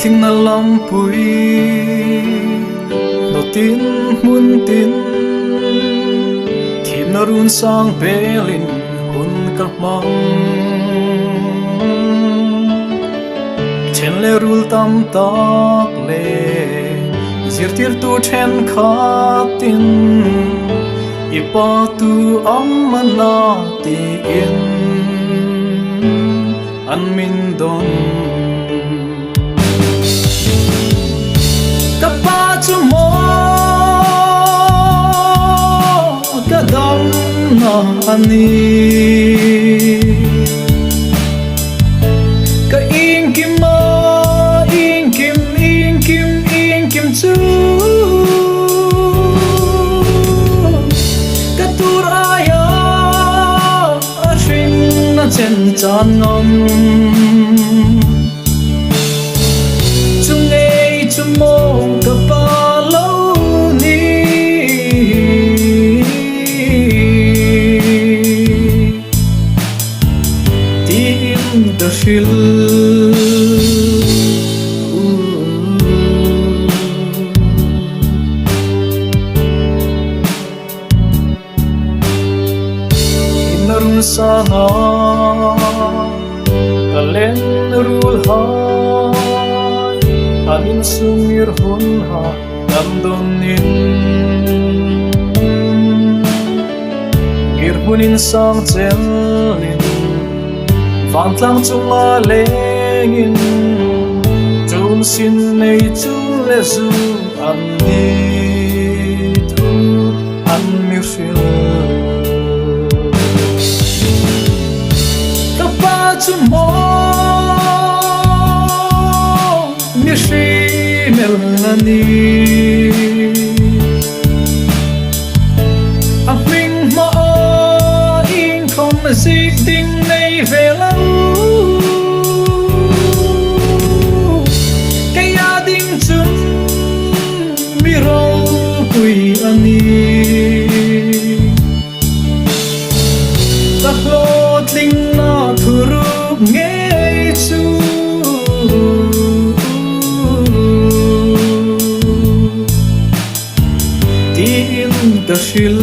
thinh na lam pui no tin mun tin thim na run sang belin hun ka mang chen le rul tam tak le zir tir tu chen khatin ipa tu amana ti in an min don kapa chu mo kadam na ani ka in kim ma in kim chu ka tur aya ashin na chen chan ngom chung ei chung mo ka pa lo ni tim da shil narun sana kalen rul ha anin sumir hun ha nandonin irhunin sang chelin vantlang chunga lengin chum sin nei chu le zu an ni thu an mir shil kapa chu mo mi shi mel nani a ming ma in kom zik ding nei velau kaya ding chun mi ro pui ani ta hlot ling na thurup nge chu tin da shil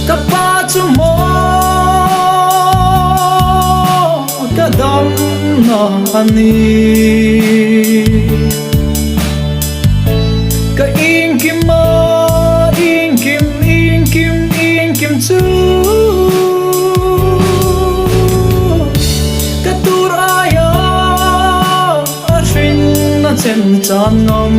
kapa chu mo kadam na ani ka in kim ma in kim chu ka tur aya ashin na chen chan ngom